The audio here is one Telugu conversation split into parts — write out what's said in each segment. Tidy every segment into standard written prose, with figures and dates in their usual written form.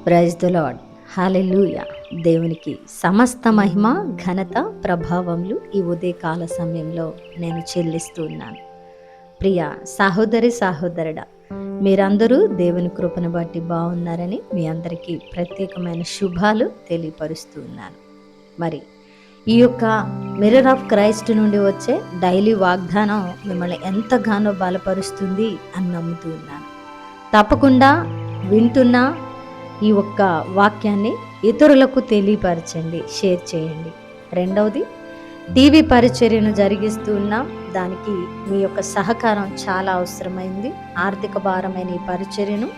Praise the lord. హల్లెలూయా. దేవునికి సమస్త మహిమ, ఘనత, ప్రభావములు ఈ ఉదయకాల సమయంలో నేను చెల్లిస్తూ ఉన్నాను. ప్రియ సహోదరి సహోదరుడా, మీరందరూ దేవుని కృపను బట్టి బాగున్నారని మీ అందరికీ ప్రత్యేకమైన శుభాలు తెలియపరుస్తూ ఉన్నాను. మరి ఈ యొక్క మిర్రర్ ఆఫ్ క్రైస్ట్ నుండి వచ్చే డైలీ వాగ్దానం మిమ్మల్ని ఎంతగానో బలపరుస్తుంది అని నమ్ముతూ ఉన్నాను. తప్పకుండా వింటున్న ఈ ఒక్క వాక్యాన్ని ఇతరులకు తెలియపరచండి, షేర్ చేయండి. రెండవది, టీవీ పరిచర్యను జరిగిస్తూ ఉన్నాం. దానికి మీ యొక్క సహకారం చాలా అవసరమైంది. ఆర్థిక భారమైన ఈ పరిచర్యను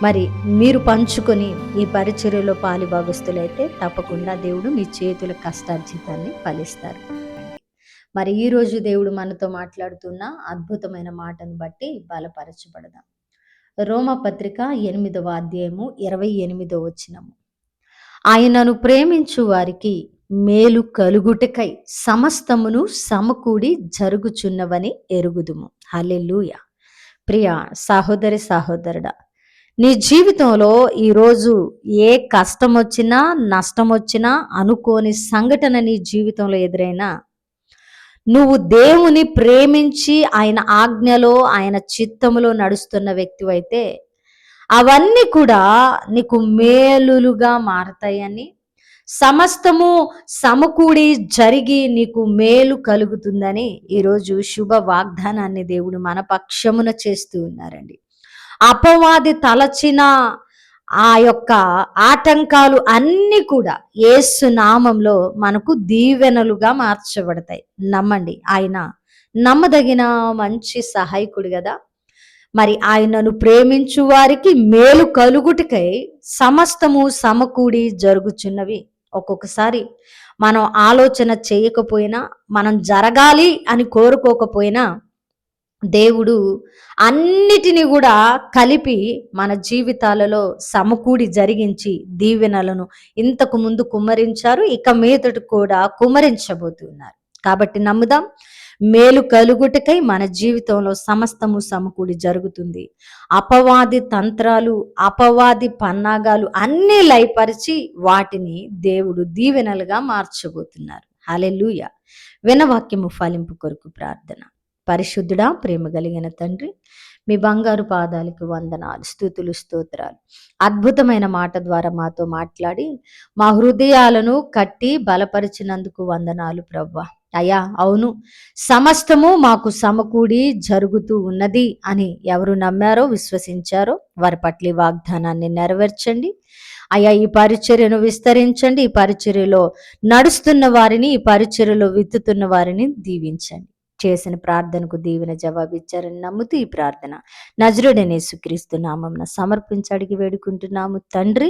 మరి మీరు పంచుకొని ఈ పరిచర్యలో పాలిభాగస్తులైతే తప్పకుండా దేవుడు మీ చేతుల కష్టార్జితాన్ని ఫలిస్తారు. మరి ఈరోజు దేవుడు మనతో మాట్లాడుతున్న అద్భుతమైన మాటను బట్టి బలపరచబడదాం. రోమపత్రిక 8వ అధ్యాయము 28వ వచనము. ఆయనను ప్రేమించు వారికి మేలు కలుగుటకై సమస్తమును సమకూడి జరుగుచున్నవని ఎరుగుదుము. హల్లెలూయా. ప్రియ సహోదరి సహోదరుడా, నీ జీవితంలో ఈరోజు ఏ కష్టం వచ్చినా, నష్టం వచ్చినా, అనుకోని సంఘటన నీ జీవితంలో ఎదురైనా, నువ్వు దేవుని ప్రేమించి ఆయన ఆజ్ఞలో ఆయన చిత్తములో నడుస్తున్న వ్యక్తివైతే అవన్నీ కూడా నీకు మేలులుగా మారతాయని, సమస్తము సమకూడి జరిగి నీకు మేలు కలుగుతుందని ఈరోజు శుభ వాగ్దానాన్ని దేవుడు మన పక్షమున చేస్తూ ఉన్నారండి. అపవాది తలచిన ఆ యొక్క ఆటంకాలు అన్నీ కూడా యేసు నామంలో మనకు దీవెనలుగా మార్చబడతాయి. నమ్మండి, ఆయన నమ్మదగిన మంచి సహాయకుడు కదా. మరి ఆయనను ప్రేమించు వారికి మేలు కలుగుటకై సమస్తము సమకూడి జరుగుచున్నవి. ఒక్కొక్కసారి మనం ఆలోచన చేయకపోయినా, మనం జరగాలి అని కోరుకోకపోయినా, దేవుడు అన్నిటినీ కూడా కలిపి మన జీవితాలలో సమకూడి జరిగించి దీవెనలను ఇంతకు ముందు కుమ్మరించారు, ఇక మీదట కూడా కుమ్మరించబోతున్నారు. కాబట్టి నమ్ముదాం, మేలు కలుగుటకై మన జీవితంలో సమస్తము సమకూడి జరుగుతుంది. అపవాది తంత్రాలు, అపవాది పన్నాగాలు అన్నీ లయపరిచి వాటిని దేవుడు దీవెనలుగా మార్చబోతున్నారు. హల్లెలూయా. వినవాక్యము ఫలింపు కొరకు ప్రార్థన. పరిశుద్ధుడా, ప్రేమ కలిగిన తండ్రి, మీ బంగారు పాదాలకు వందనాలు, స్తుతులు, స్తోత్రాలు. అద్భుతమైన మాట ద్వారా మాతో మాట్లాడి మా హృదయాలను కట్టి బలపరిచినందుకు వందనాలు ప్రవ్వా. అయ్యా, అవును, సమస్తము మాకు సమకూడి జరుగుతూ ఉన్నది అని ఎవరు నమ్మారో, విశ్వసించారో వారి పట్ల వాగ్దానాన్ని నెరవేర్చండి. అయ్యా, ఈ పరిచర్యను విస్తరించండి. ఈ పరిచర్యలో నడుస్తున్న వారిని, ఈ పరిచర్యలో విత్తుతున్న వారిని దీవించండి. చేసిన ప్రార్థనకు దీవెన జవాబిచ్చారని నమ్ముతూ ఈ ప్రార్థన నజరుడైన యేసుక్రీస్తు నామమున సమర్పించి అడిగి వేడుకుంటున్నాము తండ్రి.